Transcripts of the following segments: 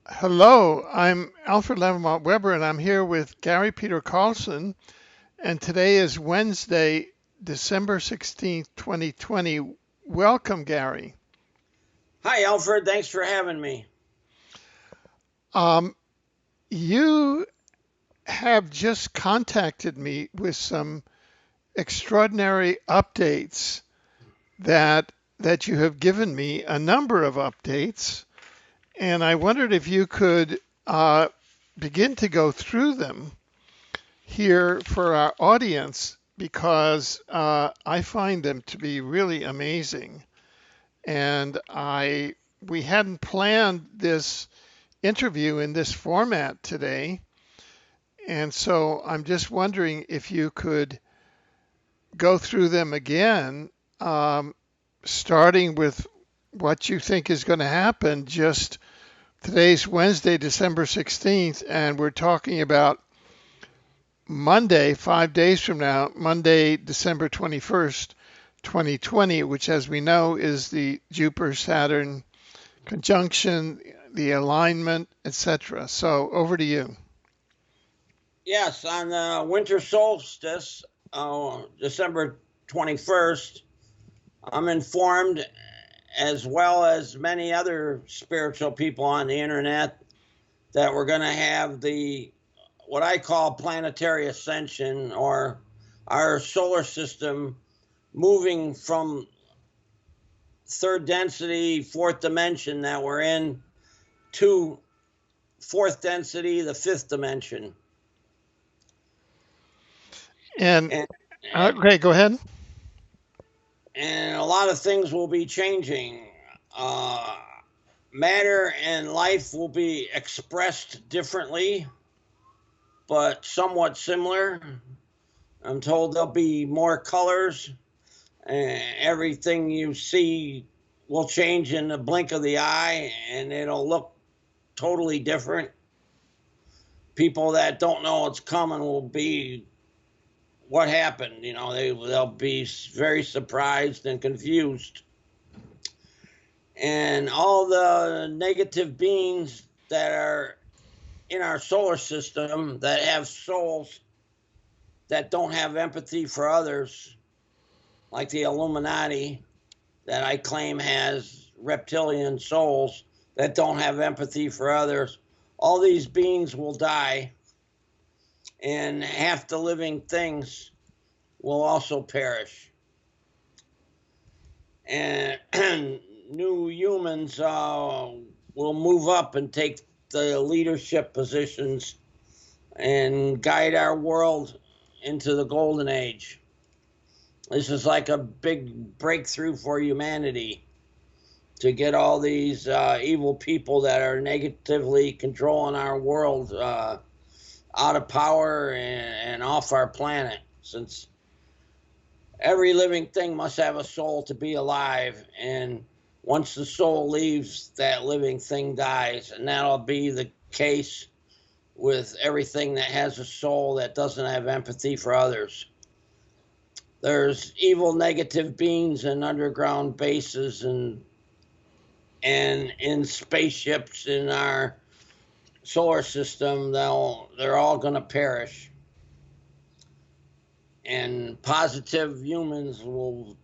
Hello, I'm Alfred Lambremont Webre, and I'm here with Gary Peter Carlson. And today is Wednesday, December 16th, 2020. Welcome, Gary. Hi, Alfred. Thanks for having me. Um, you have just contacted me with some extraordinary updates that you have given me, a number of updates, and I wondered if you could begin to go through them here for our audience because I find them to be really amazing. And we hadn't planned this interview in this format today. And so I'm just wondering if you could go through them again, starting with what you think is going to happen. Just today's Wednesday, December 16th, and we're talking about Monday, 5 days from now, Monday, December 21st, 2020, which, as we know, is the Jupiter Saturn conjunction, the alignment, etc. So over to you. Yes, on the winter solstice, December 21st, I'm informed, as well as many other spiritual people on the internet, that we're going to have what I call planetary ascension, or our solar system moving from third density, fourth dimension that we're in, to fourth density, the fifth dimension. And And, okay, go ahead. and a lot of things will be changing. Uh, Matter and life will be expressed differently, but somewhat similar. I'm told there'll be more colors, and everything you see will change in the blink of the eye, and it'll look totally different. People that don't know what's coming will be, what happened? They'll be very surprised and confused. And all the negative beings that are in our solar system that have souls that don't have empathy for others, like the Illuminati, that I claim has reptilian souls that don't have empathy for others, all these beings will die, and half the living things will also perish. And new humans will move up and take the leadership positions and guide our world into the golden age. This is like a big breakthrough for humanity, to get all these evil people that are negatively controlling our world out of power and off our planet, since every living thing must have a soul to be alive, and once the soul leaves, that living thing dies. And that'll be the case with everything that has a soul that doesn't have empathy for others. There's evil negative beings in underground bases and in spaceships in our solar system. They're all going to perish, and positive humans will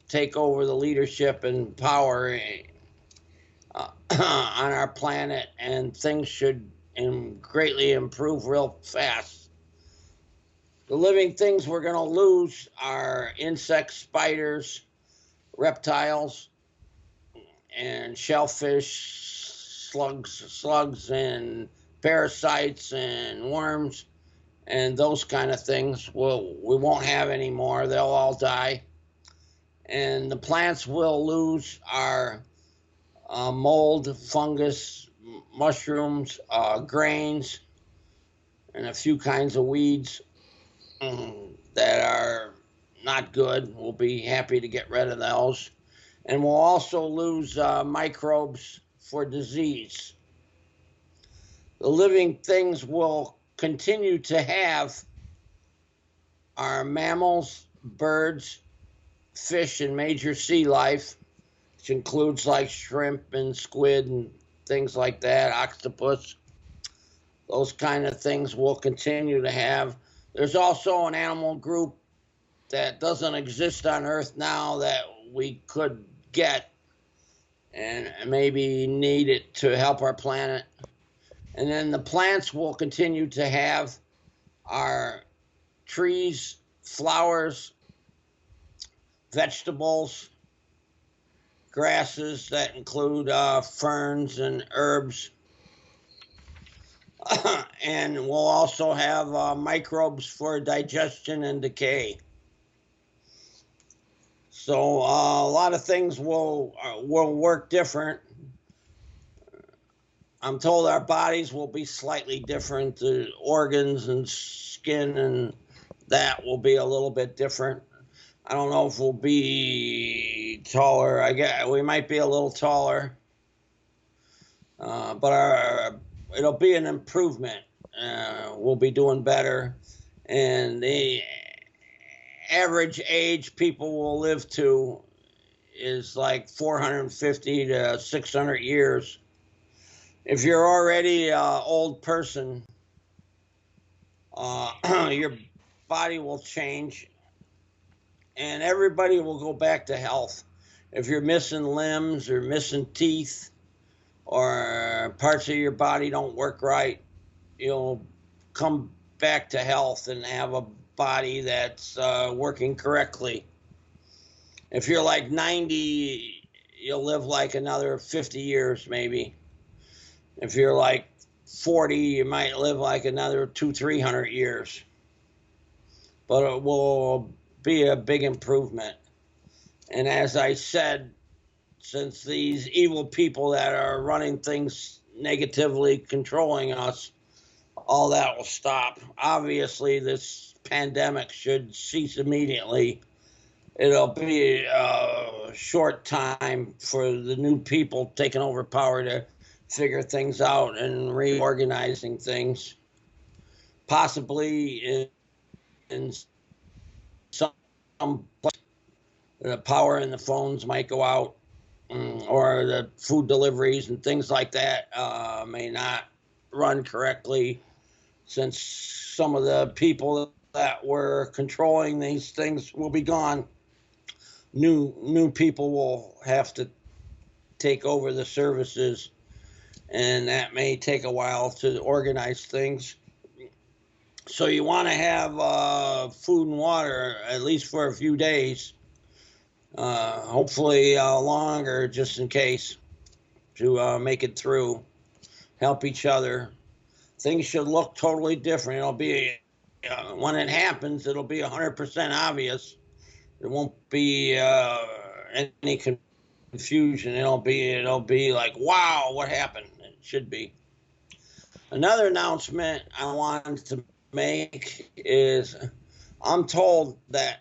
take over the leadership and power on our planet, and things should greatly improve real fast. The living things we're going to lose are insects, spiders, reptiles, and shellfish, slugs, and parasites and worms, and those kind of things. We won't have anymore. They'll all die. And the plants will lose our mold, fungus, mushrooms, grains, and a few kinds of weeds that are not good. We'll be happy to get rid of those. And we'll also lose microbes for disease. The living things will continue to have our mammals, birds, fish, and major sea life, which includes like shrimp and squid and things like that, octopus, those kind of things we'll continue to have. There's also an animal group that doesn't exist on Earth now that we could get and maybe need it to help our planet. And then the plants we'll continue to have are trees, flowers, vegetables, grasses that include ferns and herbs. And we'll also have microbes for digestion and decay. So a lot of things will work different. I'm told our bodies will be slightly different. The organs and skin and that will be a little bit different. I don't know if we'll be taller. I guess we might be a little taller, but it'll be an improvement. We'll be doing better, and the average age people will live to is like 450 to 600 years. If you're already an old person, your body will change and everybody will go back to health. If you're missing limbs or missing teeth or parts of your body don't work right, you'll come back to health and have a body that's working correctly. If you're like 90, you'll live like another 50 years maybe. If you're like 40, you might live like another 200-300 years. But it will be a big improvement. And as I said, since these evil people that are running things negatively, controlling us, all that will stop. Obviously, this pandemic should cease immediately. It'll be a short time for the new people taking over power to figure things out and reorganizing things. Possibly in some place, the power in the phones might go out, or the food deliveries and things like that may not run correctly, since some of the people that were controlling these things will be gone. New people will have to take over the services, and that may take a while to organize things. So you want to have food and water at least for a few days, hopefully longer, just in case, to make it through, help each other. Things should look totally different. It'll be, when it happens, it'll be 100% obvious. There won't be any confusion. It'll be like, wow, what happened? It should be. Another announcement I wanted to make is I'm told that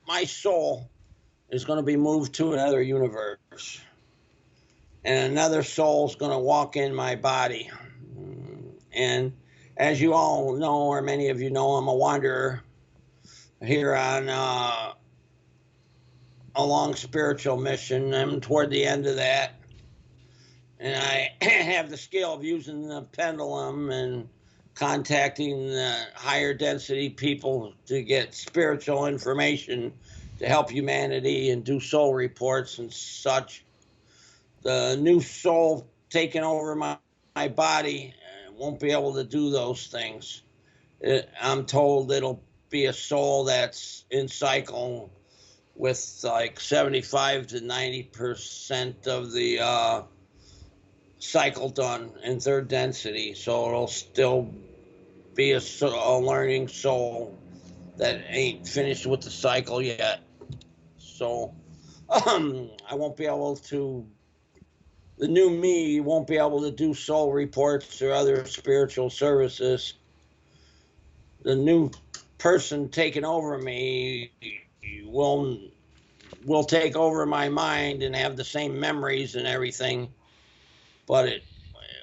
my soul is going to be moved to another universe, and another soul is going to walk in my body. And as you all know, or many of you know, I'm a wanderer here on a long spiritual mission. I'm toward the end of that, and I have the skill of using the pendulum and contacting the higher density people to get spiritual information to help humanity and do soul reports and such. The new soul taking over my body won't be able to do those things. I'm told it'll be a soul that's in cycle with like 75 to 90% of the cycle done in third density. So it'll still be a learning soul that ain't finished with the cycle yet. So I won't be able to, the new me won't be able to do soul reports or other spiritual services. The new person taking over me will take over my mind and have the same memories and everything, but it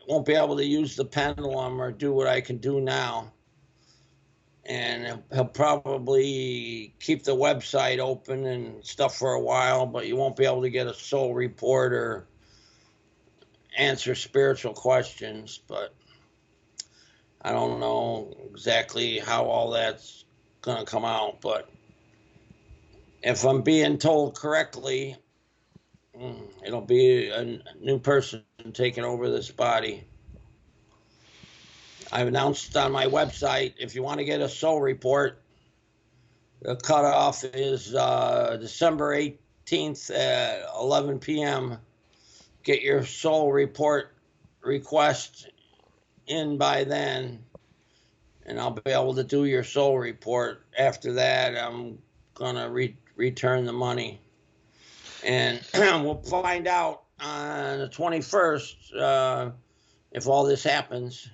won't be able to use the pendulum or do what I can do now. And he'll probably keep the website open and stuff for a while, but you won't be able to get a soul report or answer spiritual questions, but I don't know exactly how all that's going to come out. But if I'm being told correctly, it'll be a new person taking over this body. I've announced on my website, if you want to get a soul report, the cutoff is December 18th at 11 p.m. Get your soul report request in by then, and I'll be able to do your soul report. After that, I'm going to return the money. And we'll find out on the 21st if all this happens.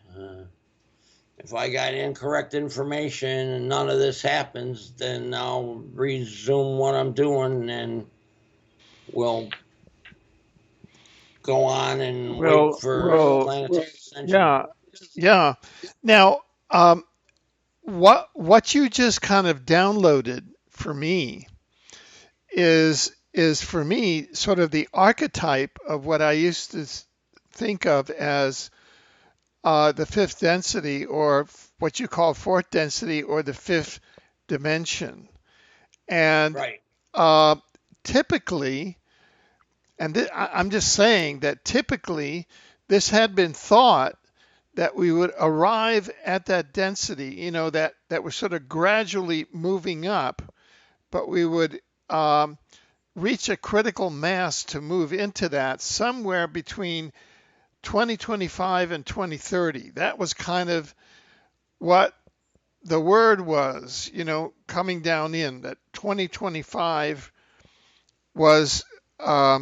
If I got incorrect information and none of this happens, then I'll resume what I'm doing and we'll go on and wait for planetary ascension. Yeah. Now, what you just kind of downloaded for me is for me sort of the archetype of what I used to think of as the fifth density, or what you call fourth density, or the fifth dimension. And Right. Typically, and I'm just saying that typically this had been thought that we would arrive at that density, that was sort of gradually moving up, but we would reach a critical mass to move into that somewhere between 2025 and 2030. That was kind of what the word was, coming down in, that 2025 was a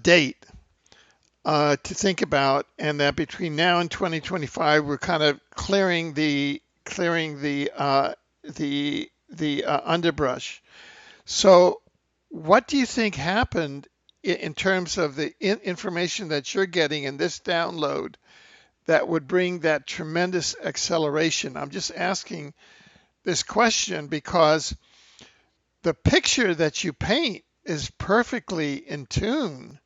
date to think about, and that between now and 2025 we're kind of clearing the underbrush. So what do you think happened in terms of the information that you're getting in this download that would bring that tremendous acceleration? I'm just asking this question because the picture that you paint is perfectly in tune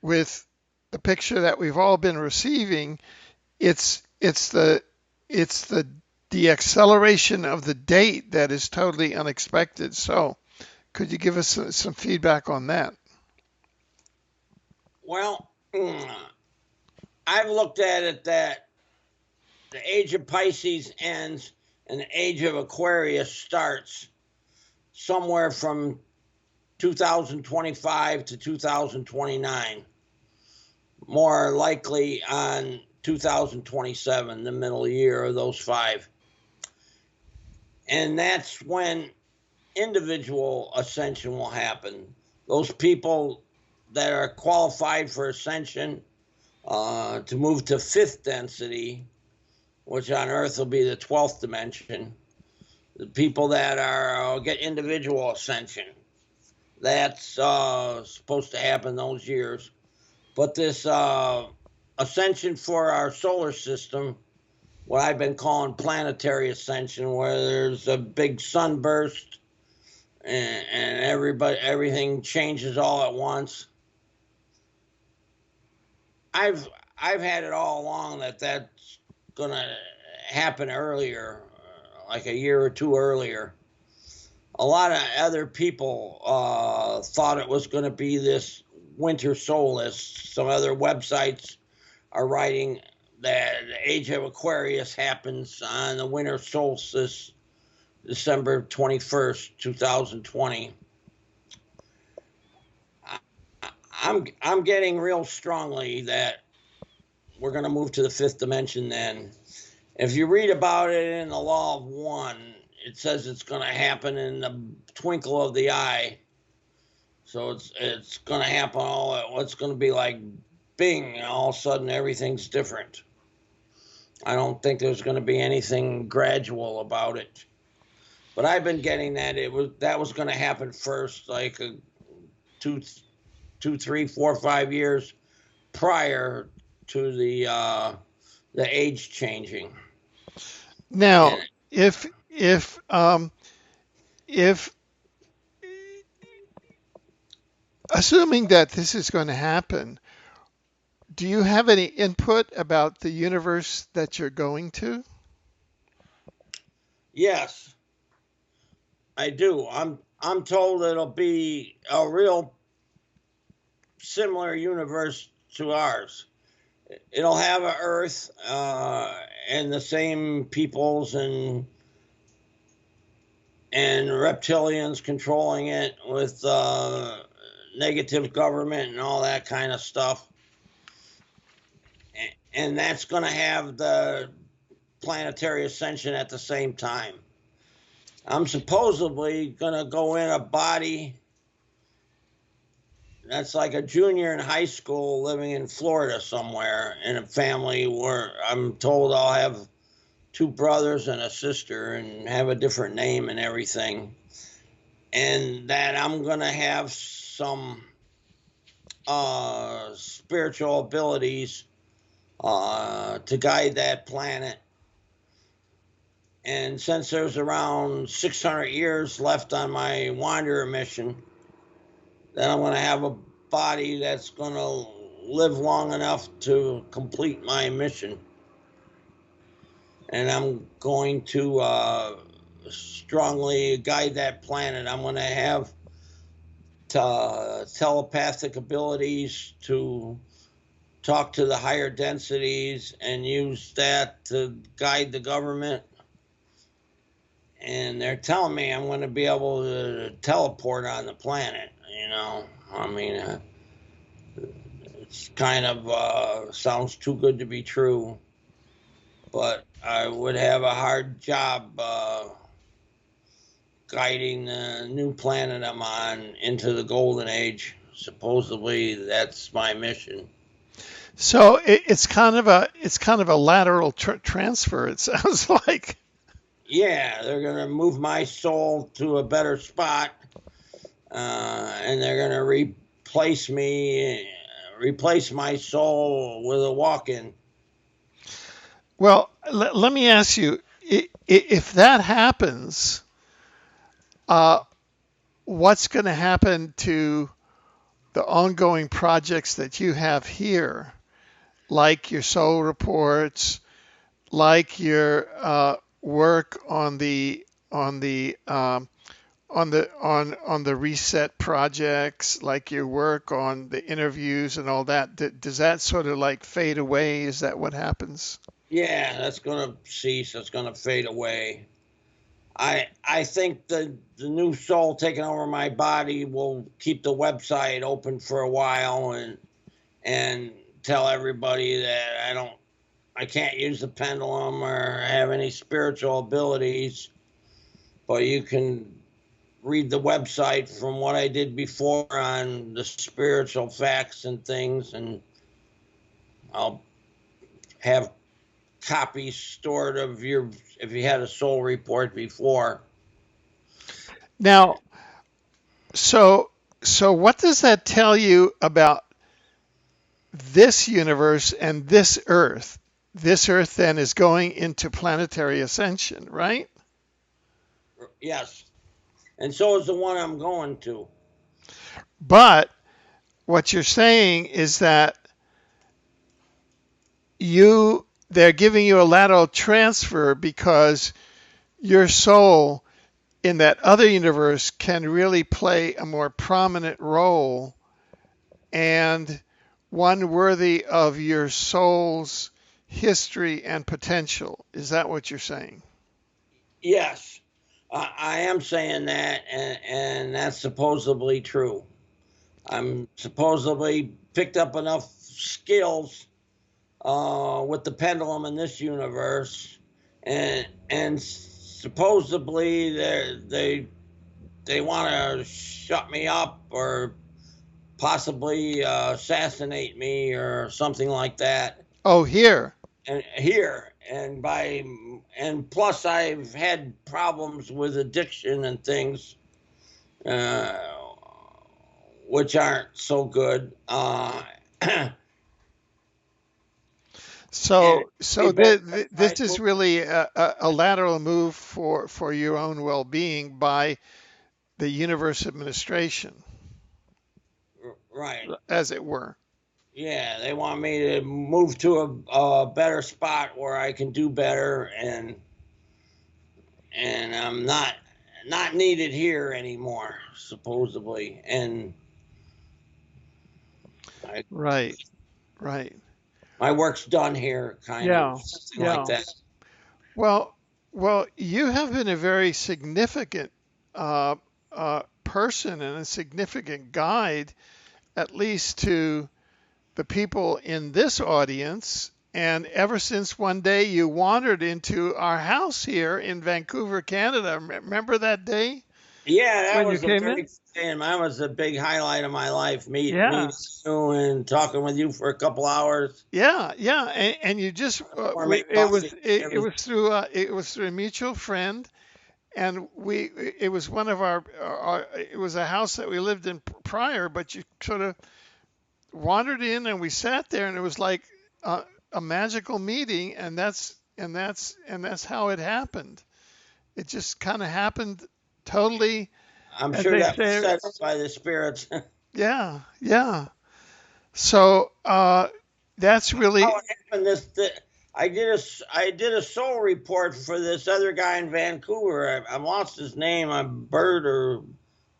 with the picture that we've all been receiving. It's the acceleration of the date that is totally unexpected. So could you give us some feedback on that? Well, I've looked at it that the age of Pisces ends and the age of Aquarius starts somewhere from 2025 to 2029. More likely on 2027, the middle year of those 5. And that's when individual ascension will happen. Those people that are qualified for ascension to move to 5th density, which on Earth will be the 12th dimension. The people that are get individual ascension, that's supposed to happen those years. But this ascension for our solar system, what I've been calling planetary ascension, where there's a big sunburst and everything changes all at once. I've had it all along that that's gonna happen earlier, like a year or two earlier. A lot of other people thought it was going to be this winter solstice. Some other websites are writing that the age of Aquarius happens on the winter solstice, December 21st, 2020. I'm getting real strongly that we're going to move to the 5th dimension then. If you read about it in the Law of One, it says it's going to happen in the twinkle of the eye. So it's going to happen it's going to be like bing, all of a sudden everything's different. I don't think there's going to be anything gradual about it. But I've been getting that that was going to happen first, like 2, 3, 4, 5 years prior to the age changing. Now, if assuming that this is going to happen, do you have any input about the universe that you're going to? Yes, I do. I'm told it'll be a real similar universe to ours. It'll have a Earth and the same peoples and reptilians controlling it with negative government and all that kind of stuff. And that's going to have the planetary ascension at the same time. I'm supposedly going to go in a body that's like a junior in high school living in Florida somewhere in a family where I'm told I'll have two brothers and a sister and have a different name and everything. And that I'm going to have some spiritual abilities to guide that planet. And since there's around 600 years left on my wanderer mission, then I'm going to have a body that's going to live long enough to complete my mission. And I'm going to strongly guide that planet. I'm going to have telepathic abilities to talk to the higher densities and use that to guide the government. And they're telling me I'm going to be able to teleport on the planet. I mean, it's kind of sounds too good to be true, but I would have a hard job guiding the new planet I'm on into the golden age. Supposedly, that's my mission. So it's kind of a lateral transfer. It sounds like. Yeah, they're gonna move my soul to a better spot, and they're gonna replace my soul with a walk-in. Well, let me ask you, if that happens, what's going to happen to the ongoing projects that you have here, like your soul reports, like your work on the reset projects, like your work on the interviews and all that? Does that sort of like fade away? Is that what happens? Yeah, that's gonna cease. That's gonna fade away. I think the new soul taking over my body will keep the website open for a while and tell everybody that I can't use the pendulum or have any spiritual abilities, but you can read the website from what I did before on the spiritual facts and things, and I'll have copies stored of if you had a soul report before. Now, so what does that tell you about this universe and this Earth? This Earth then is going into planetary ascension, right? Yes. And so is the one I'm going to. But what you're saying is that they're giving you a lateral transfer because your soul in that other universe can really play a more prominent role and one worthy of your soul's history and potential. Is that what you're saying? Yes, I am saying that, and that's supposedly true. I'm supposedly picked up enough skills with the pendulum in this universe, and supposedly they want to shut me up or possibly assassinate me or something like that. Oh, here. And here and plus I've had problems with addiction and things, uh, which aren't so good. So They've been this is really a lateral move for your own well-being by the universe administration. Right. as it were. Yeah, they want me to move to a better spot where I can do better, and I'm not needed here anymore, supposedly. And I, Right, right. my work's done here, kind of Yeah, something like yeah. that. Well, well, you have been a very significant uh, person and a significant guide, at least to the people in this audience. And ever since one day you wandered into our house here in Vancouver, Canada, remember that day Yeah, that when you was a came very in? good day, and that was a big highlight of my life. Yeah, Meeting you and talking with you for a couple hours, yeah, yeah. And you just warming coffee, it everything. was through a mutual friend, and it was one of our it was a house that we lived in prior, but you sort of wandered in and we sat there and it was like a magical meeting, and that's how it happened. It just kind of happened totally, I'm as sure they that was say. set up by the spirits. Yeah, yeah. So that's How really. it happened? I did a soul report for this other guy in Vancouver. I lost his name. A Bird or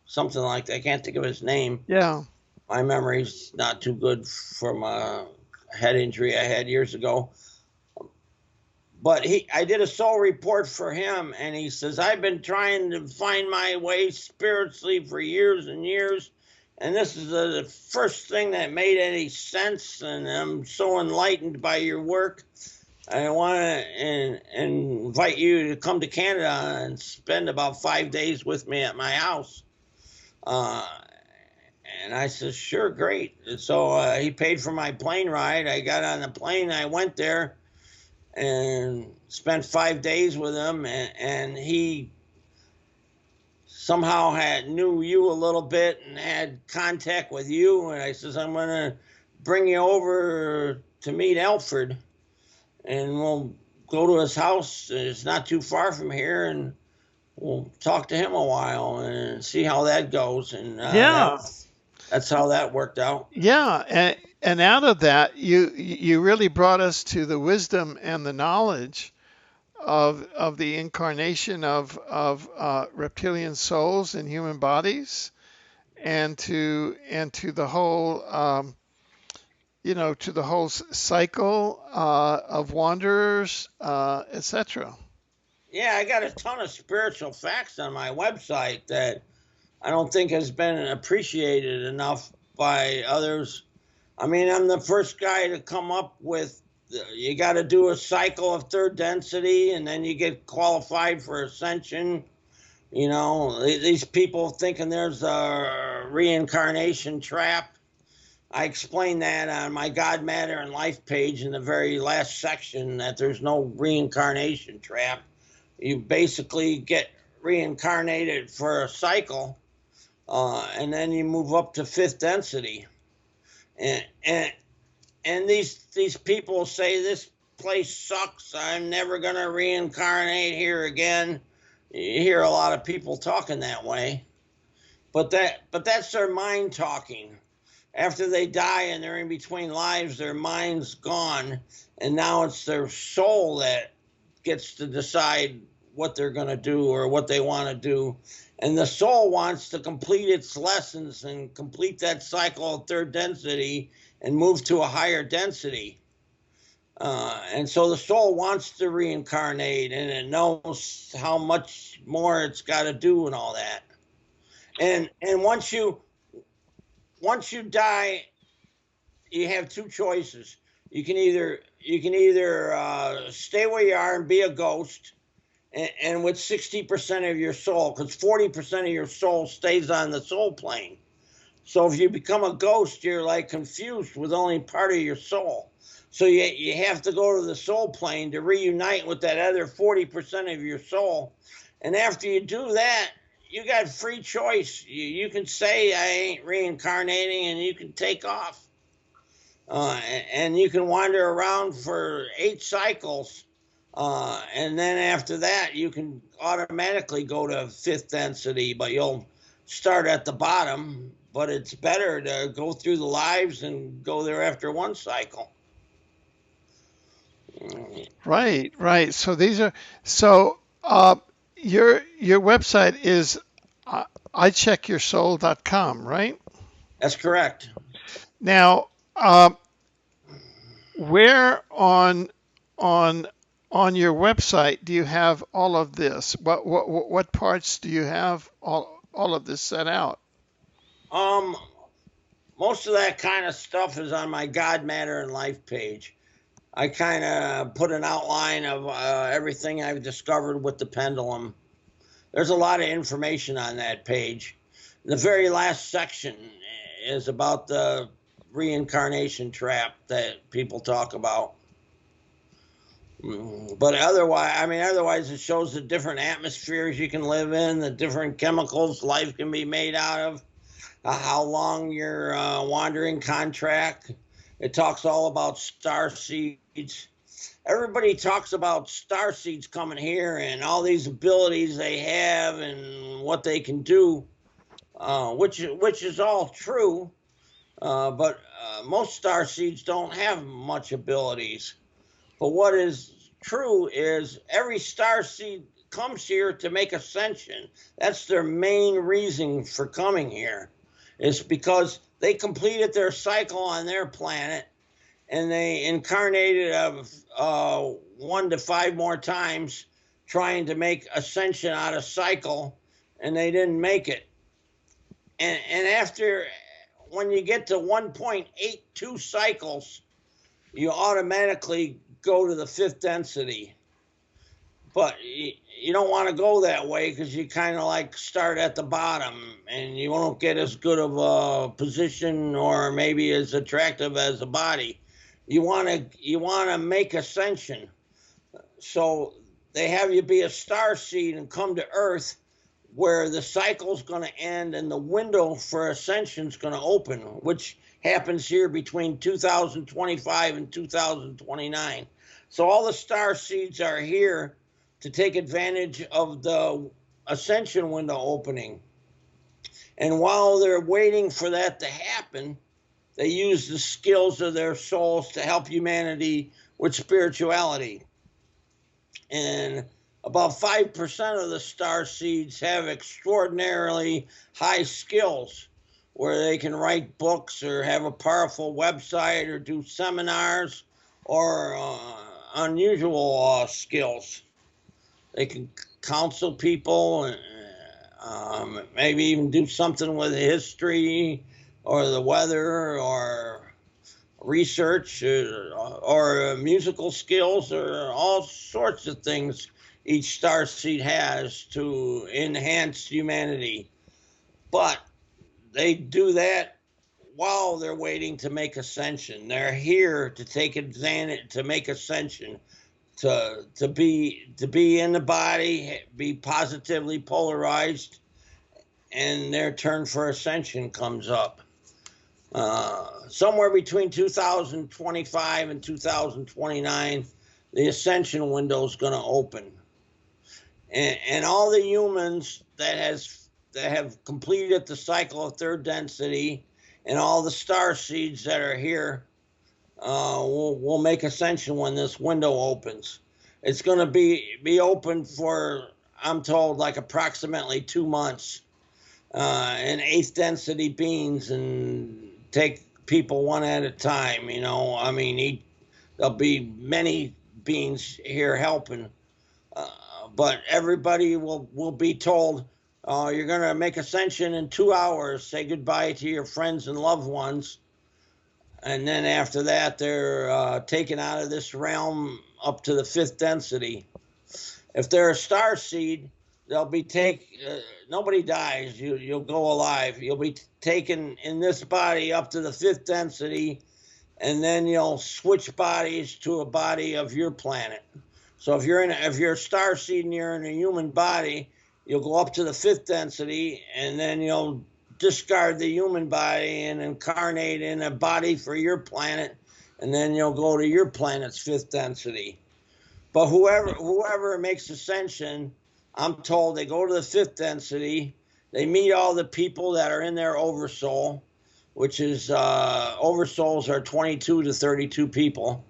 something like that. I can't think of his name. Yeah, My memory's not too good from a head injury I had years ago. But I did a soul report for him, and he says, I've been trying to find my way spiritually for years and years, and this is the first thing that made any sense, and I'm so enlightened by your work. I want to invite you to come to Canada and spend about 5 days with me at my house. Uh, and I said, sure, great. So he paid for my plane ride. I got on the plane, I went there and spent 5 days with him, and he somehow knew you a little bit and had contact with you. And I says, I'm going to bring you over to meet Alfred, and we'll go to his house. It's not too far from here, and we'll talk to him a while and see how that goes. And yeah, that's how that worked out. yeah. And out of that, you really brought us to the wisdom and the knowledge of the incarnation of reptilian souls in human bodies, and to the whole to the whole cycle of wanderers, etc. Yeah, I got a ton of spiritual facts on my website that I don't think has been appreciated enough by others. I mean, I'm the first guy to come up with you got to do a cycle of third density and then you get qualified for Ascension. You know, these people thinking there's a reincarnation trap. I explained that on my God, Matter, and Life page in the very last section that there's no reincarnation trap. You basically get reincarnated for a cycle, and then you move up to fifth density. And these people say this place sucks. I'm never gonna reincarnate here again. You hear a lot of people talking that way, but that's their mind talking. After they die and they're in between lives, their mind's gone, and now it's their soul that gets to decide what they're going to do or what they want to do. And the soul wants to complete its lessons and complete that cycle of third density and move to a higher density. And so the soul wants to reincarnate, and it knows how much more it's got to do and all that. And once you die, you have two choices. You can either stay where you are and be a ghost, and with 60% of your soul, because 40% of your soul stays on the soul plane. So if you become a ghost, you're like confused with only part of your soul. So you have to go to the soul plane to reunite with that other 40% of your soul. And after you do that, you got free choice. You can say, I ain't reincarnating, and you can take off. And you can wander around for 8 cycles. And then after that, you can automatically go to fifth density, but you'll start at the bottom. but it's better to go through the lives and go there after one cycle. Right, right. So these are your website is icheckyoursoul.com, right? That's correct. Now, where on on your website do you have all of this? What parts do you have all of this set out? Um, Most of that kind of stuff is on my God, Matter, and Life page. I kind of put an outline of everything I've discovered with the pendulum. There's a lot of information on that page. The very last section is about the reincarnation trap that people talk about. But otherwise it shows the different atmospheres you can live in, the different chemicals life can be made out of, how long your wandering contract. It talks all about star seeds. Everybody talks about star seeds coming here and all these abilities they have and what they can do, which is all true. But most star seeds don't have much abilities. But what is true is every star seed comes here to make ascension. That's their main reason for coming here. It's because they completed their cycle on their planet and they incarnated 1 to 5 more times trying to make ascension out of cycle, and they didn't make it. And after, when you get to 1.82 cycles, you automatically go to the 5th density. But you don't want to go that way because you kind of like start at the bottom and you won't get as good of a position or maybe as attractive as a body. You want to make ascension. So they have you be a star seed and come to Earth where the cycle's going to end and the window for ascension's going to open, which happens here between 2025 and 2029. So all the star seeds are here to take advantage of the ascension window opening. And while they're waiting for that to happen, they use the skills of their souls to help humanity with spirituality. And about 5% of the star seeds have extraordinarily high skills where they can write books or have a powerful website or do seminars or unusual skills. They can counsel people, maybe even do something with history or the weather or research or musical skills or all sorts of things each star seed has to enhance humanity. But they do that while they're waiting to make ascension. They're here to take advantage, to make ascension, to be in the body, be positively polarized, and their turn for ascension comes up. Somewhere between 2025 and 2029, the ascension window is going to open, and all the humans that have completed the cycle of 3rd density, and all the star seeds that are here, will make ascension when this window opens. It's going to be open for, I'm told, like approximately 2 months, in 8th density beings, and take people one at a time. There'll be many beings here helping, but everybody will be told, you're going to make ascension in 2 hours. Say goodbye to your friends and loved ones. And then after that, they're taken out of this realm up to the 5th density. If they're a star seed, they'll be nobody dies. You'll go alive. You'll be taken in this body up to the 5th density, and then you'll switch bodies to a body of your planet. So if you're a star seed and you're in a human body, you'll go up to the 5th density, and then you'll discard the human body and incarnate in a body for your planet, and then you'll go to your planet's 5th density. But whoever makes ascension, I'm told they go to the 5th density, They meet all the people that are in their oversoul, which is oversouls are 22 to 32 people.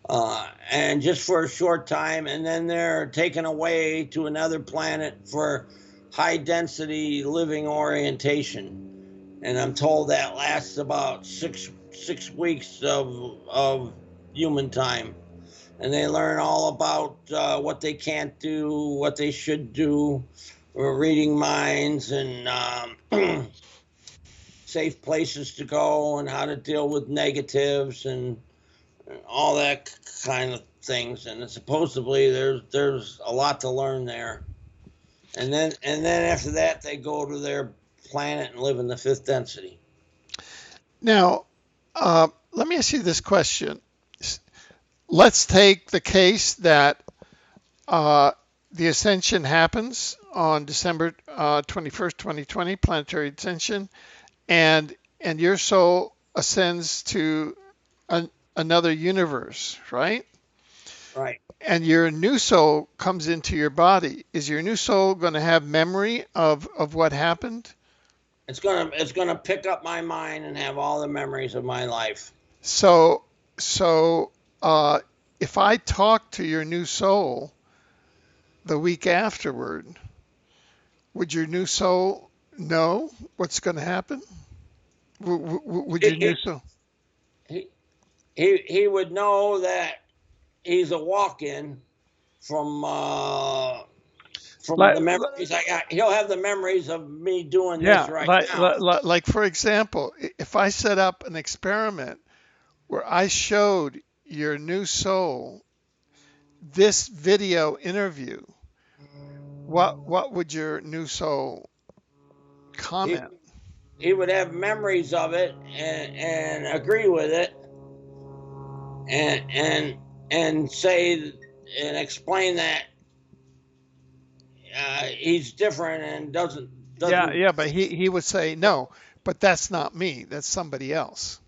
And just for a short time, and then they're taken away to another planet for high density living orientation. And I'm told that lasts about six weeks of human time. And they learn all about what they can't do, what they should do, reading minds, and safe places to go, and how to deal with negatives, and all that kind of things. And supposedly there's a lot to learn there. And then after that, they go to their planet and live in the fifth density. Now, let me ask you this question. Let's take the case that the ascension happens on December 21st, 2020, planetary ascension, and your soul ascends to another universe, right? Right. And your new soul comes into your body. Is your new soul going to have memory of what happened? It's gonna pick up my mind and have all the memories of my life. So, so if I talk to your new soul the week afterward, would your new soul know what's going to happen? Would your new soul? He, he would know that he's a walk-in from Like, the memories I got. He'll have the memories of me doing this yeah, right now. like for example, if I set up an experiment where I showed your new soul this video interview, what would your new soul He, comment? he would have memories of it and agree with it, and say and explain that he's different and Yeah, doesn't yeah, but he would say no, but that's not me. That's somebody else.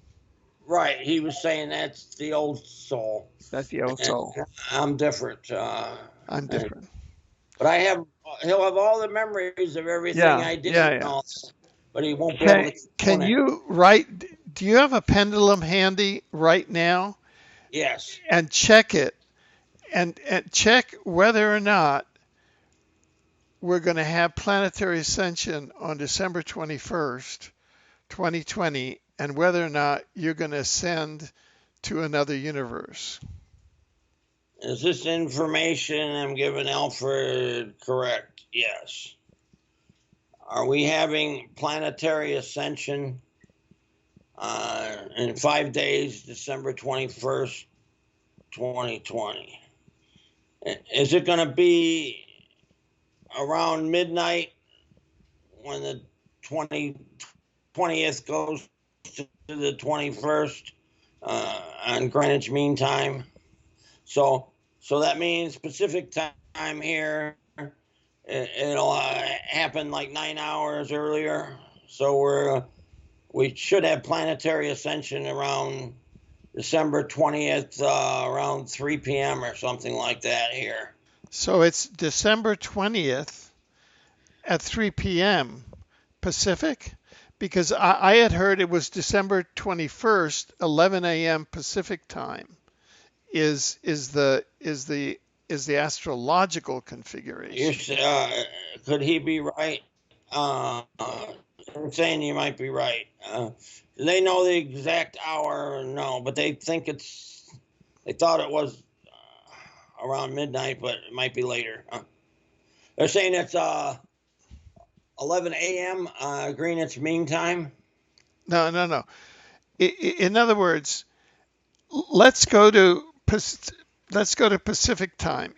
right. He was saying that's the old soul, That's the old and soul. I'm different. I'm different. But he'll have all the memories of everything Yeah, I did yeah, and yeah. all that, but he won't be able Can to can own it. you write? Do you have a pendulum handy right now? Yes. And check it, and check whether or not we're going to have planetary ascension on December 21st, 2020, and whether or not you're going to ascend to another universe. Is this information I'm giving Alfred correct? Yes. Are we having planetary ascension in 5 days, December 21st, 2020? Is it going to be around midnight when the 20th goes to the 21st on Greenwich Mean Time? So that means Pacific time here. It'll happen like 9 hours earlier. So we should have planetary ascension around December 20th, around 3 p.m. or something like that here. So it's December 20th at 3 p.m. Pacific, because I had heard it was December 21st, 11 a.m. Pacific time. Is the astrological configuration? Could he be right? I'm saying you might be right. They know the exact hour, no, but they think they thought it was around midnight, but it might be later. They're saying it's 11 a.m. Greenwich Mean Time. No, no, no. In other words, let's go to Pacific time.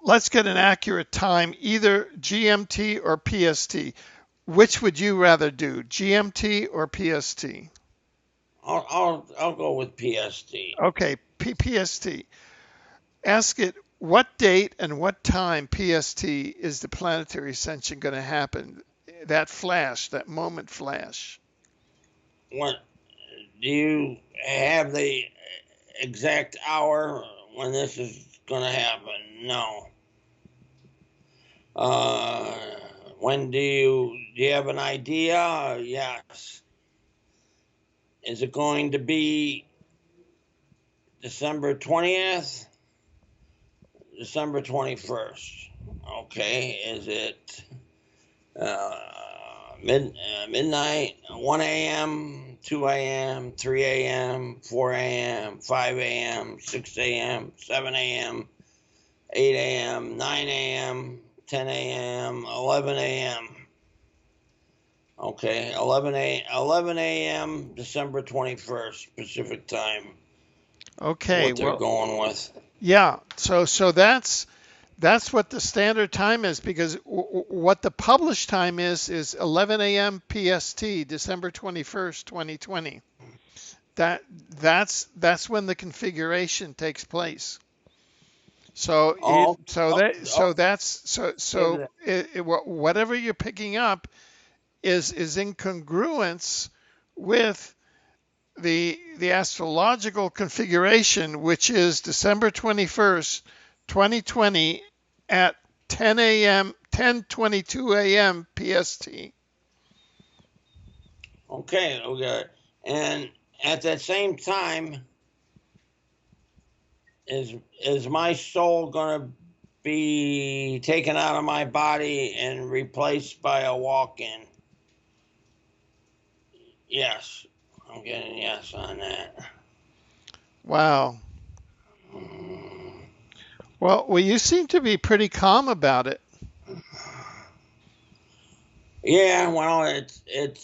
Let's get an accurate time, either GMT or PST. Which would you rather do, GMT or PST? I'll go with PST. Okay, PST. Ask it what date and what time PST is the planetary ascension going to happen? That flash, that moment flash. What do you have the exact hour when this is going to happen? No. When do you have an idea? Yes. Is it going to be December 20th? December 21st. Okay. Is it midnight, 1 a.m., 2 a.m., 3 a.m., 4 a.m., 5 a.m., 6 a.m., 7 a.m., 8 a.m., 9 a.m., 10 a.m., 11 a.m.? Okay, 11 a.m., December 21st, Pacific time. Okay, What they're well, going with. yeah. So that's what the standard time is, because what the published time is 11 a.m. PST, December 21st, 2020. That that's when the configuration takes place. So it Oh, so oh, that oh, so that's so okay, so whatever you're picking up is in congruence with the astrological configuration, which is December 21st, 2020 at 10 a.m., 10:22 a.m. PST. okay. And at that same time, is my soul going to be taken out of my body and replaced by a walk-in? Yes, I'm getting yes on that. Wow. Well, you seem to be pretty calm about it. Yeah, well, it's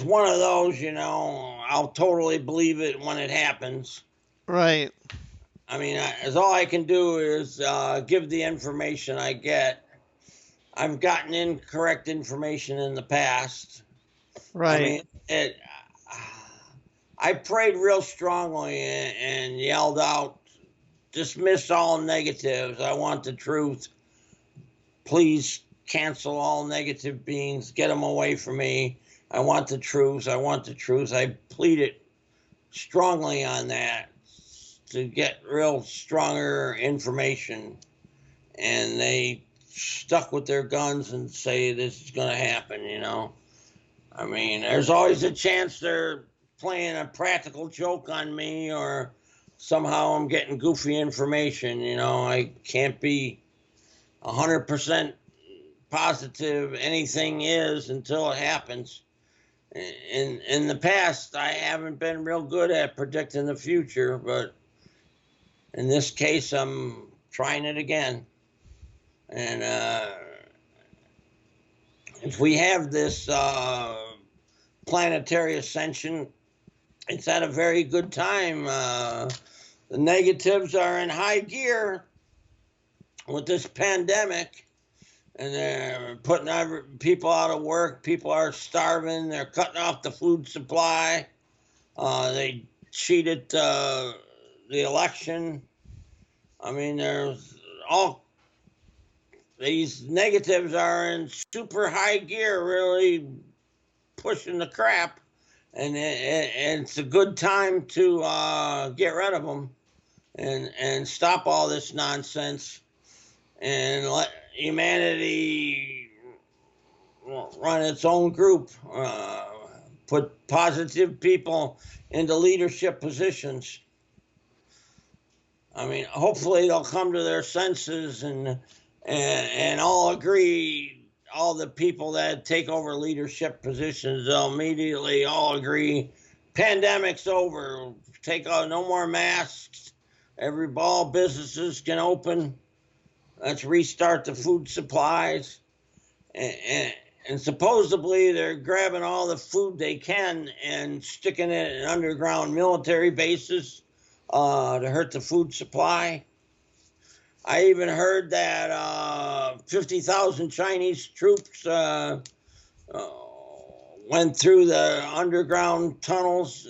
one of those, I'll totally believe it when it happens. Right. I mean, as all I can do is give the information I get. I've gotten incorrect information in the past. I Right. mean, it. I prayed real strongly and yelled out, "Dismiss all negatives. I want the truth. Please cancel all negative beings. Get them away from me. I want the truth. I want the truth." I pleaded strongly on that to get real stronger information, and they stuck with their guns and say this is going to happen. I mean, there's always a chance they're playing a practical joke on me, or somehow I'm getting goofy information. I can't be 100% positive anything is until it happens. In the past, I haven't been real good at predicting the future, but in this case, I'm trying it again. And if we have this planetary ascension, it's at a very good time. The negatives are in high gear with this pandemic, and they're putting people out of work. People are starving. They're cutting off the food supply. They cheated the election. I mean, there's all these negatives are in super high gear, really pushing the crap, and it's a good time to get rid of them and stop all this nonsense and let humanity run its own group. Put positive people into leadership positions. I mean, hopefully they'll come to their senses and all agree. All the people that take over leadership positions, they'll immediately all agree. Pandemic's over. Take out no more masks. All businesses can open. Let's restart the food supplies. And supposedly they're grabbing all the food they can and sticking it in underground military bases to hurt the food supply. I even heard that 50,000 Chinese troops went through the underground tunnels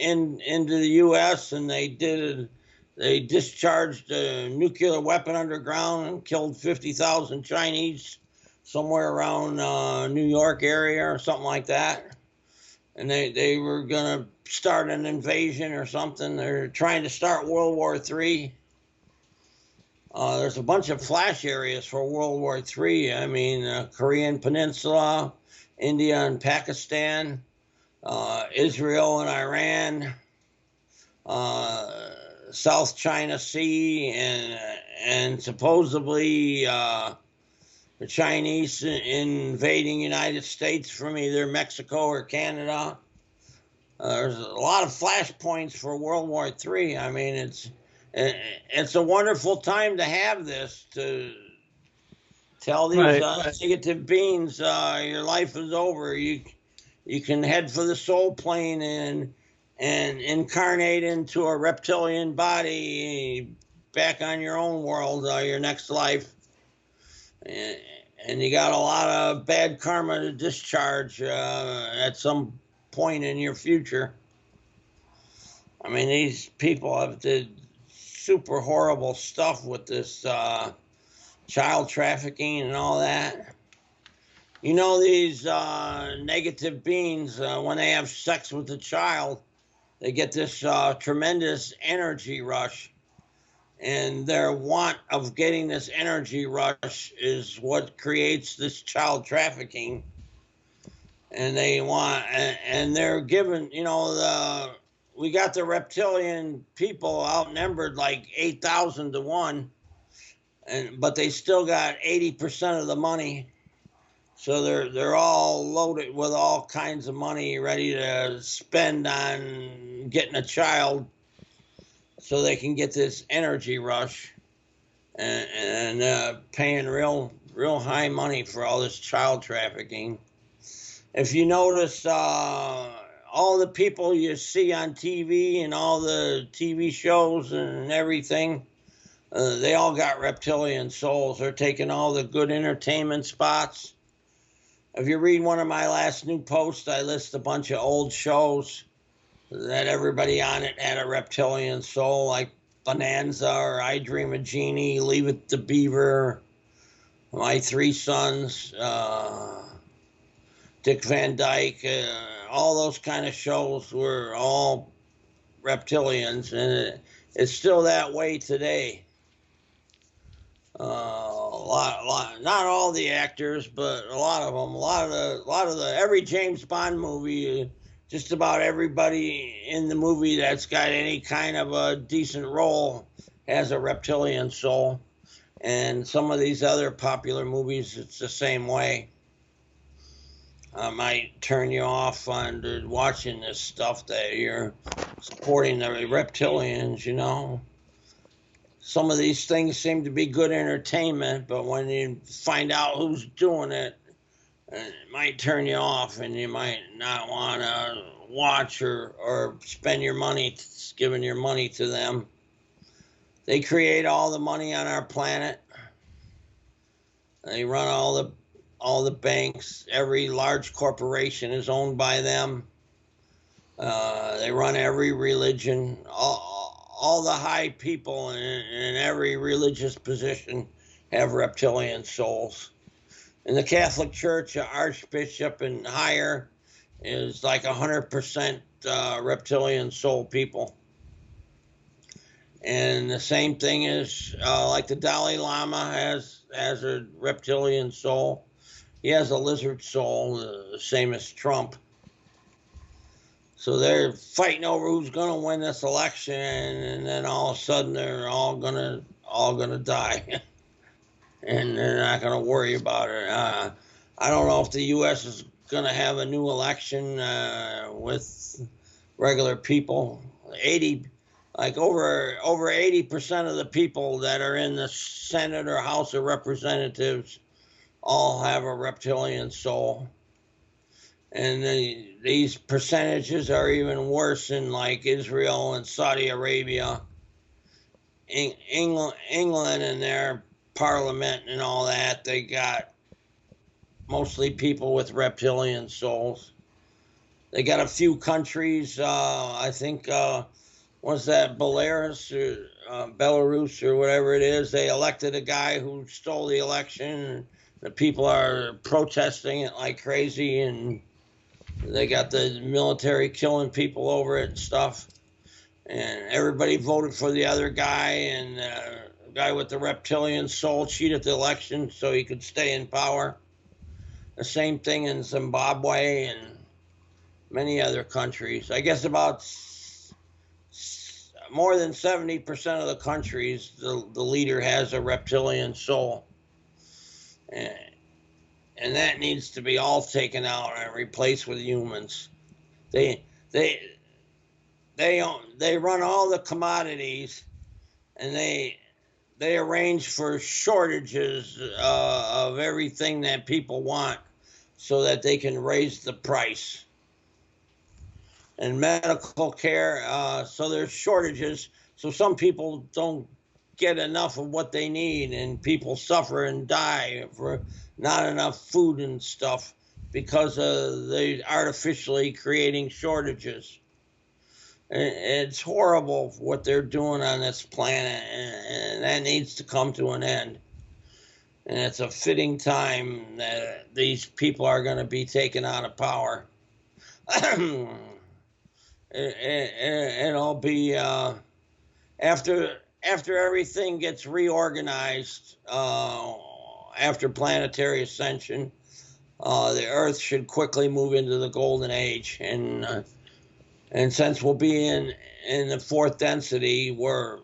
into the U.S. and they discharged a nuclear weapon underground and killed 50,000 Chinese somewhere around New York area or something like that. And they were going to start an invasion or something. They're trying to start World War III. There's a bunch of flash areas for World War III. I mean, Korean Peninsula, India and Pakistan, Israel and Iran, South China Sea, and supposedly the Chinese invading United States from either Mexico or Canada. There's a lot of flashpoints for World War III. I mean, it's a wonderful time to have this, to tell these negative beings your life is over. You can head for the soul plane and incarnate into a reptilian body back on your own world, your next life. And you got a lot of bad karma to discharge at some point in your future. I mean, these people have did super horrible stuff with this child trafficking and all that. You know, these negative beings, when they have sex with a child, they get this tremendous energy rush. And their want of getting this energy rush is what creates this child trafficking. And they want, and they're given, you know, we got the reptilian people outnumbered like 8,000 to 1, but they still got 80% of the money. So they're all loaded with all kinds of money, ready to spend on getting a child, so they can get this energy rush, and paying real high money for all this child trafficking. If you notice, all the people you see on TV and all the TV shows and everything, they all got reptilian souls. They're taking all the good entertainment spots. If you read one of my last new posts, I list a bunch of old shows that everybody on it had a reptilian soul, like Bonanza or I Dream of Jeannie, Leave It to Beaver, My Three Sons, Dick Van Dyke. All those kind of shows were all reptilians, and it's still that way today. Not all the actors, but a lot of them. A lot of the every James Bond movie. Just about everybody in the movie that's got any kind of a decent role has a reptilian soul. And some of these other popular movies, it's the same way. I might turn you off on watching this stuff that you're supporting the reptilians, you know. Some of these things seem to be good entertainment, but when you find out who's doing it, it might turn you off, and you might not want to watch or spend your money giving your money to them. They create all the money on our planet. They run all the banks. Every large corporation is owned by them. They run every religion. All the high people in every religious position have reptilian souls. In the Catholic Church, an archbishop and higher is like 100% reptilian soul people. And the same thing is like the Dalai Lama has a reptilian soul. He has a lizard soul, the same as Trump. So they're fighting over who's going to win this election, and then all of a sudden they're all gonna die. And they're not going to worry about it. I don't know if the U.S. is going to have a new election with regular people. Over 80% of the people that are in the Senate or House of Representatives all have a reptilian soul. And these percentages are even worse in like Israel and Saudi Arabia, England and their parliament and all that. They got mostly people with reptilian souls. They got a few countries, I think, was that Belarus or whatever it is. They elected a guy who stole the election. The people are protesting it like crazy, and they got the military killing people over it and stuff. And everybody voted for the other guy, and guy with the reptilian soul cheated the election so he could stay in power. The same thing in Zimbabwe and many other countries. I guess about more than 70% of the countries, the leader has a reptilian soul. And that needs to be all taken out and replaced with humans. They run all the commodities, and they arrange for shortages of everything that people want so that they can raise the price. And medical care, so there's shortages, so some people don't get enough of what they need, and people suffer and die for not enough food and stuff because they artificially creating shortages. It's horrible what they're doing on this planet, and that needs to come to an end. And it's a fitting time that these people are going to be taken out of power. It'll be after everything gets reorganized after planetary ascension. The Earth should quickly move into the golden age, and since we'll be in the fourth density, where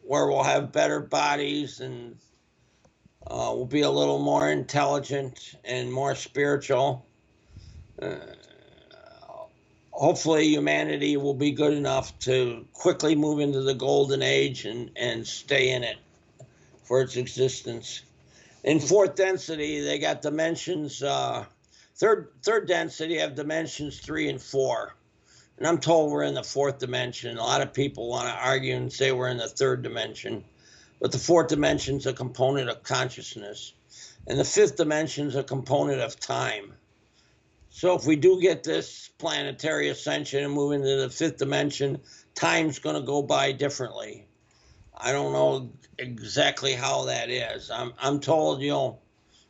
we'll have better bodies and we'll be a little more intelligent and more spiritual. Hopefully humanity will be good enough to quickly move into the golden age and stay in it for its existence. In fourth density, they got dimensions. Third density have dimensions 3 and 4. And I'm told we're in the fourth dimension. A lot of people want to argue and say we're in the third dimension. But the fourth dimension is a component of consciousness. And the fifth dimension is a component of time. So if we do get this planetary ascension and move into the fifth dimension, time's going to go by differently. I don't know exactly how that is. I'm told you'll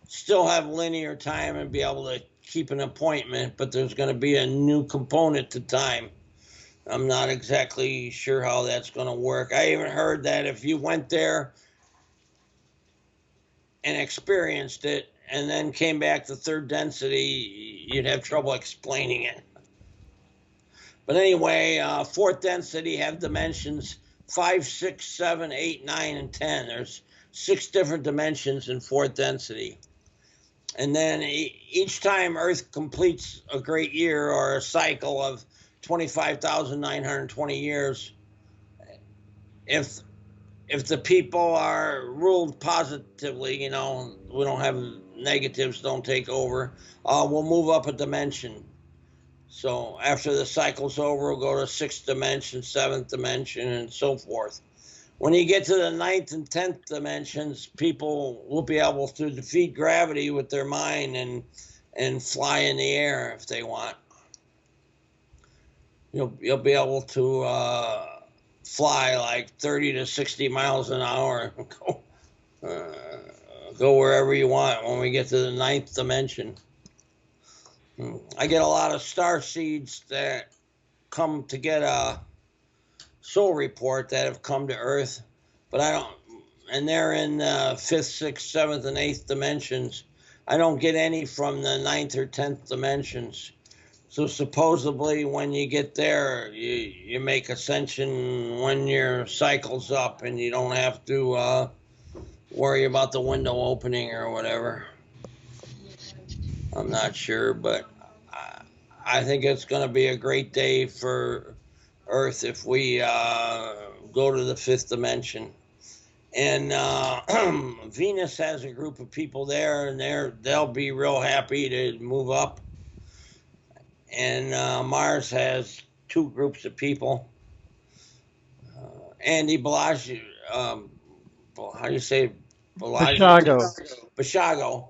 still have linear time and be able to keep an appointment, but there's going to be a new component to time. I'm not exactly sure how that's going to work. I even heard that if you went there and experienced it and then came back to third density, you'd have trouble explaining it. But anyway, fourth density have dimensions 5, 6, 7, 8, 9, and 10. There's 6 different dimensions in fourth density. And then each time Earth completes a great year or a cycle of 25,920 years, if the people are ruled positively, we don't have negatives, don't take over, we'll move up a dimension. So after the cycle's over, we'll go to 6th dimension, 7th dimension, and so forth. When you get to the 9th and 10th dimensions, people will be able to defeat gravity with their mind and fly in the air if they want. You'll be able to fly like 30 to 60 miles an hour and go wherever you want when we get to the 9th dimension. I get a lot of star seeds that come to get a soul report that have come to Earth, but I don't, and they're in 5th, 6th, 7th, and 8th dimensions. I don't get any from the 9th or 10th dimensions. So supposedly when you get there, you make ascension when your cycle's up and you don't have to worry about the window opening or whatever. I'm not sure, but I think it's going to be a great day for Earth if we go to the 5th dimension. And Venus has a group of people there, and they'll be real happy to move up. And Mars has 2 groups of people. Andy Bellagio, how do you say Bellagio? Bellagio.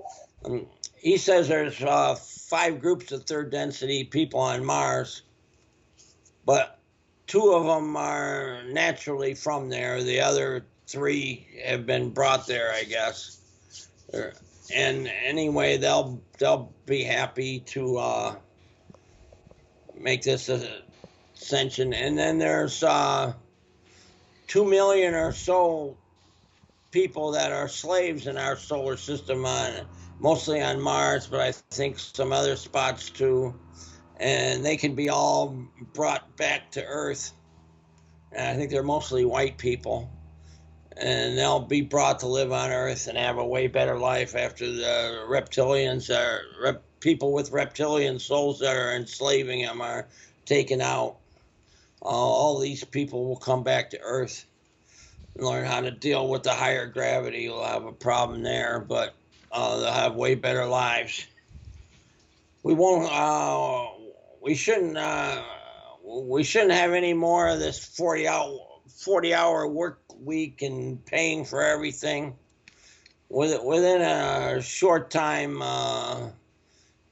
He says there's 5 groups of third density people on Mars, but 2 of them are naturally from there. The other 3 have been brought there, I guess. And anyway, they'll be happy to make this ascension. And then there's 2 million or so people that are slaves in our solar system, mostly on Mars, but I think some other spots too. And they can be all brought back to Earth. And I think they're mostly white people. And they'll be brought to live on Earth and have a way better life after the reptilians people with reptilian souls that are enslaving them are taken out. All these people will come back to Earth and learn how to deal with the higher gravity. We'll have a problem there, but they'll have way better lives. We won't. We shouldn't. We shouldn't have any more of this 40-hour work week and paying for everything. Within a short time,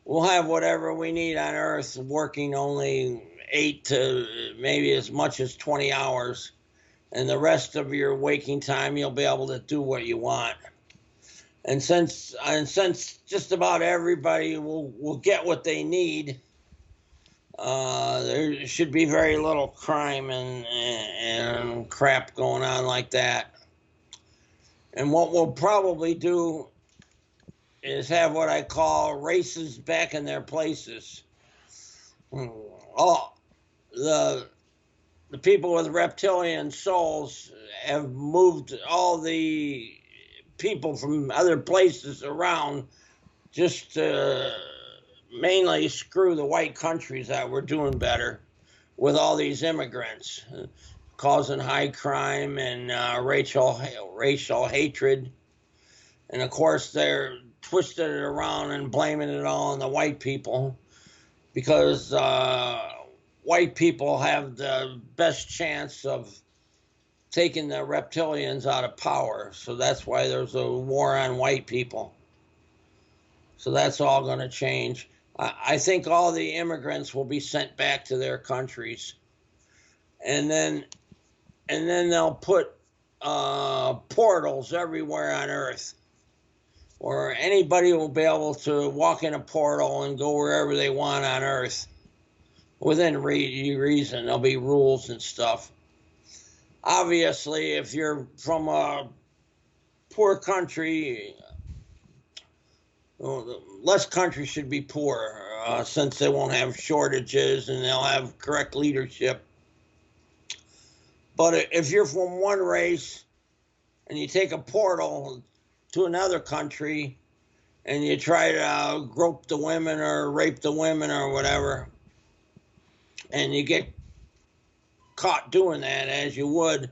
we'll have whatever we need on Earth, working only 8 to maybe as much as 20 hours. And the rest of your waking time, you'll be able to do what you want. And since just about everybody will get what they need, there should be very little crime and crap going on like that. And what we'll probably do is have what I call races back in their places. All the people with reptilian souls have moved all the people from other places around just to mainly screw the white countries that were doing better with all these immigrants, causing high crime and racial hatred. And of course, they're twisting it around and blaming it all on the white people because white people have the best chance of taking the reptilians out of power. So that's why there's a war on white people. So that's all going to change. I think all the immigrants will be sent back to their countries. And then they'll put portals everywhere on Earth, or anybody will be able to walk in a portal and go wherever they want on Earth. Within reason, there'll be rules and stuff. Obviously, if you're from a poor country, less countries should be poor, since they won't have shortages and they'll have correct leadership. But if you're from one race and you take a portal to another country and you try to grope the women or rape the women or whatever, and you get caught doing that, as you would,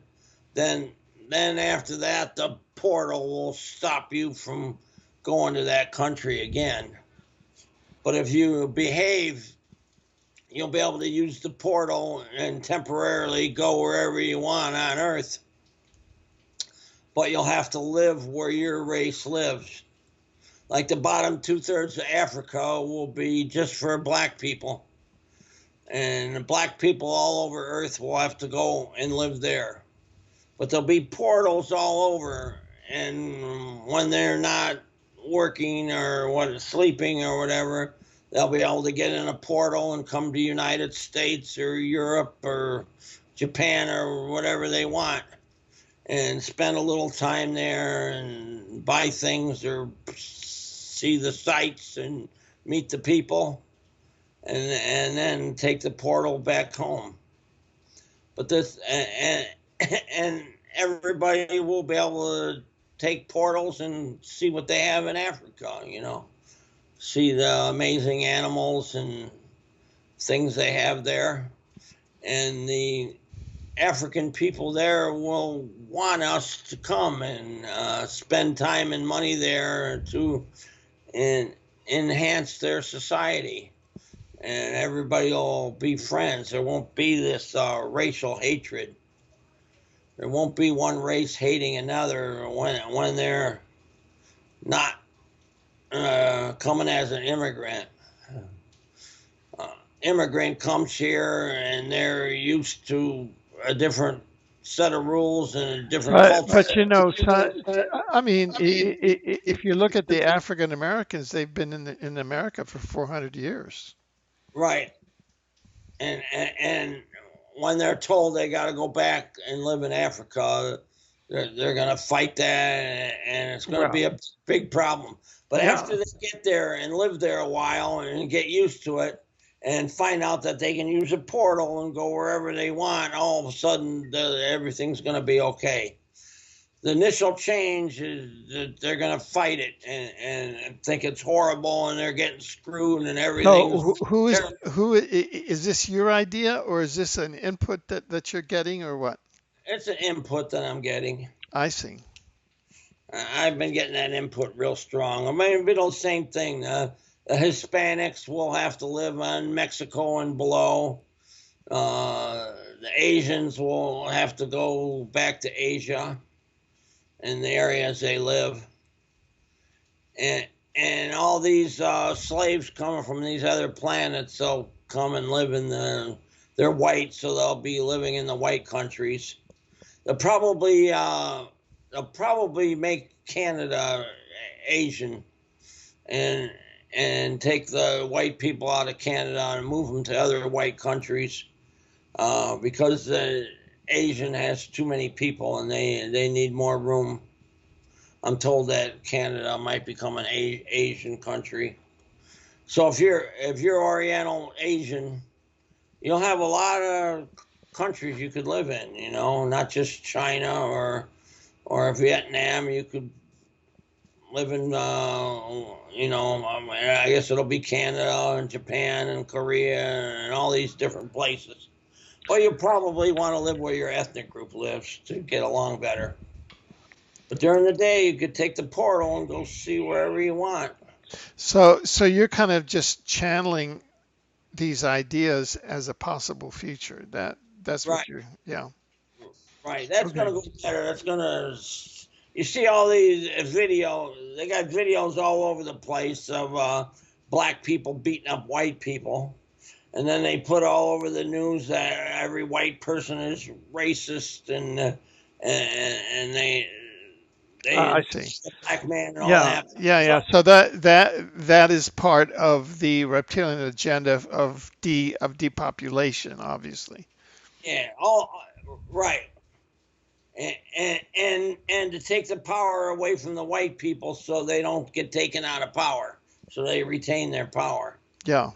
then after that, the portal will stop you from going to that country again. But if you behave, you'll be able to use the portal and temporarily go wherever you want on Earth. But you'll have to live where your race lives. Like the bottom 2/3 of Africa will be just for black people. And black people all over Earth will have to go and live there. But there'll be portals all over. And when they're not working or sleeping or whatever, they'll be able to get in a portal and come to the United States or Europe or Japan or whatever they want, and spend a little time there and buy things or see the sights and meet the people, and then take the portal back home. But this and everybody will be able to take portals and see what they have in Africa, see the amazing animals and things they have there. And the African people there will want us to come and spend time and money there to enhance their society. And everybody will be friends. There won't be this racial hatred. There won't be one race hating another when they're not coming as an immigrant. Immigrant comes here and they're used to a different set of rules and a different culture. But I mean, if you look at the African Americans, they've been in America for 400 years. Right. And when they're told they got to go back and live in Africa, they're going to fight that, and it's going to be Well, a big problem. But yeah. after they get there and live there a while and get used to it and find out that they can use a portal and go wherever they want, all of a sudden everything's going to be okay. The initial change is that they're going to fight it and think it's horrible and they're getting screwed and everything's. So who is this your idea, or is this an input that you're getting, or what? It's an input that I'm getting. I see. I've been getting that input real strong. I mean, it'll be the same thing. The Hispanics will have to live on Mexico and below. The Asians will have to go back to Asia in the areas they live. And all these slaves coming from these other planets, they'll come and live in they're white, so they'll be living in the white countries. They'll probably make Canada Asian and take the white people out of Canada and move them to other white countries because the Asian has too many people and they need more room. I'm told that Canada might become an Asian country. So if you're Oriental Asian, you'll have a lot of countries you could live in. You know, not just China or Vietnam. You could live in, I guess it'll be Canada and Japan and Korea and all these different places. But you probably want to live where your ethnic group lives to get along better. But during the day, you could take the portal and go see wherever you want. So you're kind of just channeling these ideas as a possible future. That's right. What you're, yeah. Right. That's going to go better. That's going to. You see all these videos. They got videos all over the place of black people beating up white people. And then they put all over the news that every white person is racist and they I see. Black man and all that. Yeah. So that is part of the reptilian agenda of depopulation, obviously. Yeah. All right. And to take the power away from the white people so they don't get taken out of power, so they retain their power. Yeah.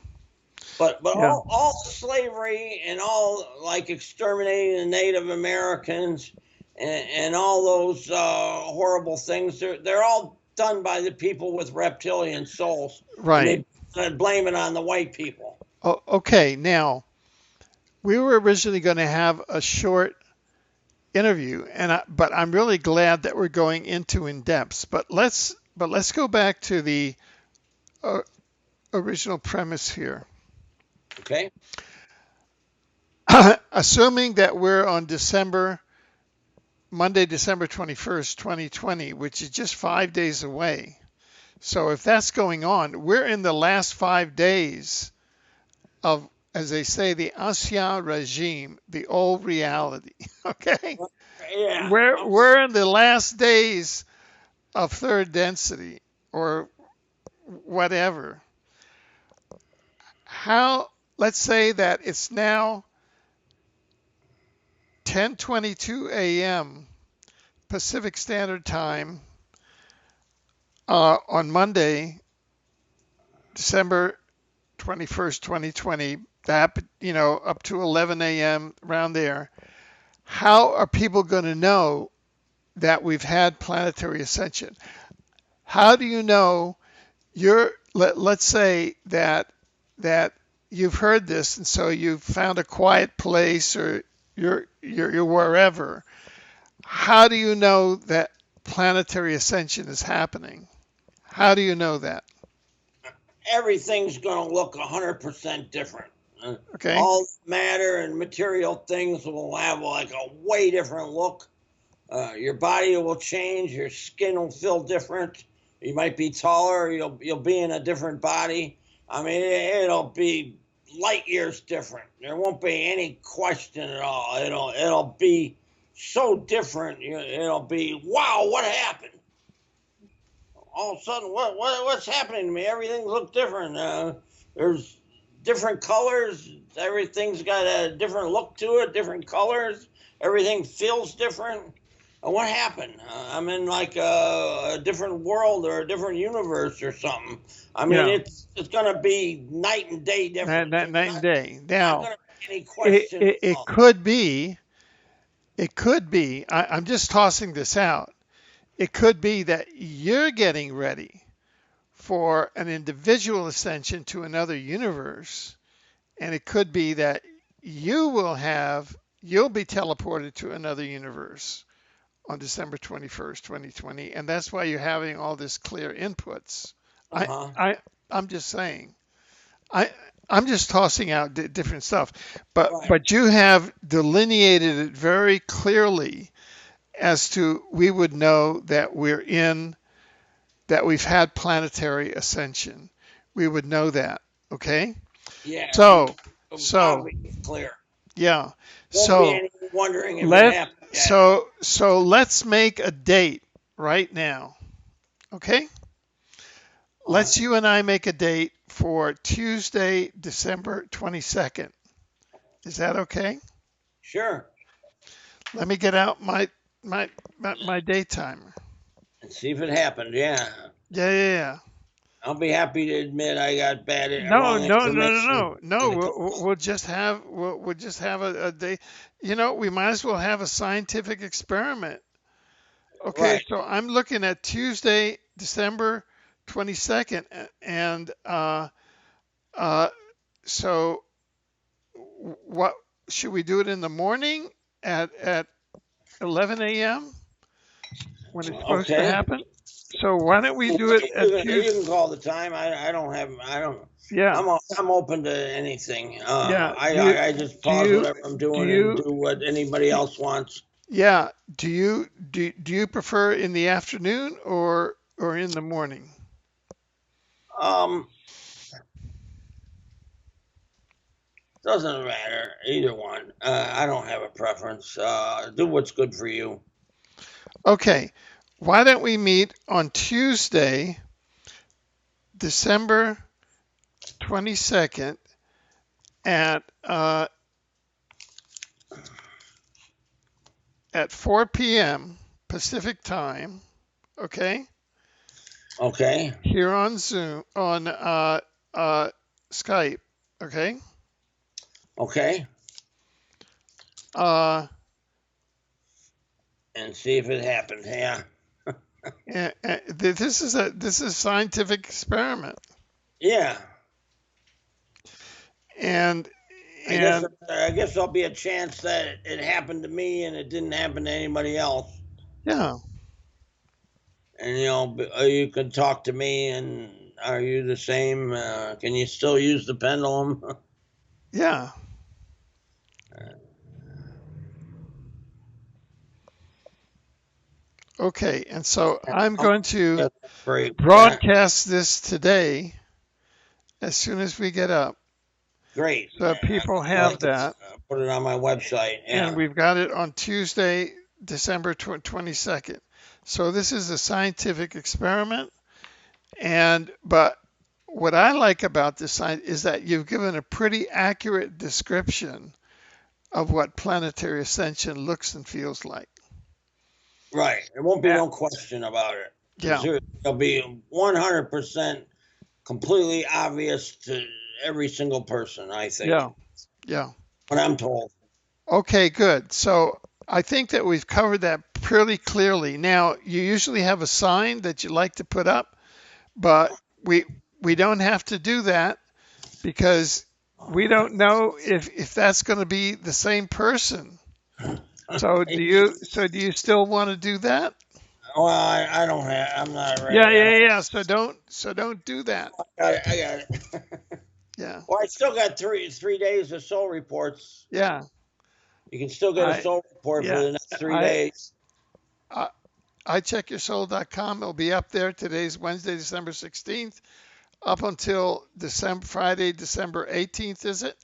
But all slavery and all like exterminating the Native Americans and all those horrible things, they're all done by the people with reptilian souls. Right. And they blame it on the white people. Oh, okay. Now, we were originally going to have a short interview, but I'm really glad that we're going into in depth. But let's go back to the original premise here. Okay. Assuming that we're on Monday, December 21st, 2020, which is just 5 days away. So if that's going on, we're in the last 5 days of, as they say, the ancien regime, the old reality. Okay? Yeah. We're in the last days of third density or whatever. Let's say that it's now 10:22 a.m. Pacific Standard Time on Monday, December 21st, 2020, up to 11 a.m. around there. How are people going to know that we've had planetary ascension? How do you know let's say that you've heard this and so you've found a quiet place or you're wherever. How do you know that planetary ascension is happening? How do you know that? Everything's going to look 100% different. Okay. All matter and material things will have like a way different look. Your body will change. Your skin will feel different. You might be taller. You'll be in a different body. I mean, it'll be light years different. There won't be any question at all. It'll be so different. It'll be, wow, what happened? All of a sudden, what's happening to me? Everything looks different. There's different colors. Everything's got a different look to it, different colors. Everything feels different. What happened? I'm in like a different world or a different universe or something. I mean, Yeah, it's gonna be night and day night, difference. night, There's night and day. not Now, gonna be any it, question. it, it could be, it could be, I'm just tossing this out. It could be that you're getting ready for an individual ascension to another universe. And it could be that you'll be teleported to another universe on December 21st, 2020. And that's why you're having all this clear inputs. I, Uh-huh. I, I'm just saying, I, I'm just tossing out different stuff, but Right. but you have delineated it very clearly as to we would know that that we've had planetary ascension. We would know that. Okay. Yeah. So, so Obviously clear. yeah. Won't be So any wondering if it let happened yet. so let's make a date right now. Okay? Uh, Let's you and I make a date for Tuesday, December 22nd. Is that okay? sure. Let me get out my day timer. And see if it happened. Yeah. Yeah, yeah, yeah. I'll be happy to admit I got No, wrong no, no, no, information no, no. in a couple. We'll just have a day. You know, we might as well have a scientific experiment. Okay, Right. so I'm looking at Tuesday, December 22nd, and uh, so what should we do it in the morning at 11 a.m. when it's supposed to Okay. happen? So why don't we do it at You Tuesday? can call the time. I don't have. I don't. Yeah, I'm open to anything. yeah. I just Do pause you whatever I'm do doing and you do what anybody do, else wants. yeah? Do you prefer in the afternoon or in the morning? Um, doesn't matter either one. I don't have a preference. Do what's good for you. Okay. Why don't we meet on Tuesday, December 22nd at at 4 p.m. Pacific time, okay? Okay. Here on Zoom on Skype, okay? Okay. Uh, And see if it happened. Yeah. this is a scientific experiment, Yeah. and I guess and I guess there'll be a chance that it happened to me and it didn't happen to anybody else. yeah, And you can talk to me. And are you the same? Can you still use the pendulum? yeah. Okay, and so I'm going to That's great. broadcast this today as soon as we get up, Great. so people I'd have like to that. put it on my website. And Yeah. we've got it on Tuesday, December 22nd. So this is a scientific experiment. But what I like about this is that you've given a pretty accurate description of what planetary ascension looks and feels like. Right. There won't be Yeah. no question about it. Yeah. It'll be 100% completely obvious to every single person, I think. Yeah. Yeah. What I'm told. Okay, good. So I think that we've covered that pretty clearly. Now, you usually have a sign that you like to put up, but we don't have to do that because we don't know if that's going to be the same person. So do you still want to do that? Well, I don't have. I'm not ready. Yeah, yeah, yeah. So don't do that. I got it. Yeah, Well, I still got 3 days of soul reports. yeah. You can still get a I soul report for yeah. the next 3 I days. I iCheckYourSoul.com. It'll be up there. Today's Wednesday, December 16th, up until Friday, December 18th. Is it?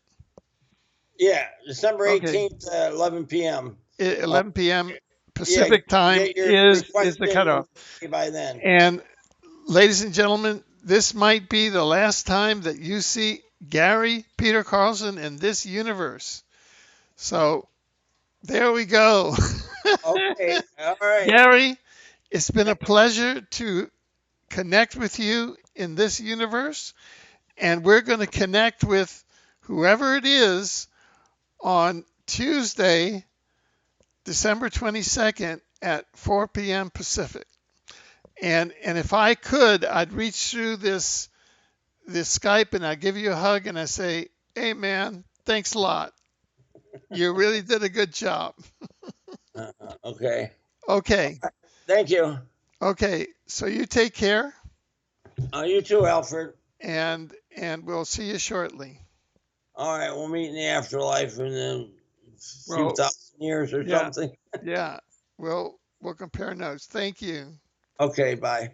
Yeah, December Okay. 18th, 11 p.m. 11 p.m. Yeah, Pacific time get your is request the in cutoff. by then. And ladies and gentlemen, this might be the last time that you see Gary Peter Carlson in this universe. So there we go. Okay. All right. Gary, it's been a pleasure to connect with you in this universe, and we're going to connect with whoever it is on Tuesday, December 22nd at 4 p.m. Pacific. And if I could, I'd reach through this Skype and I'd give you a hug and I say, "Hey man, thanks a lot. You really did a good job." Okay. Okay. Thank you. Okay. So you take care You too, Alfred. and we'll see you shortly. All right. We'll meet in the afterlife in a few Well, thousand years or yeah, something. yeah. We'll compare notes. Thank you. Okay. Bye.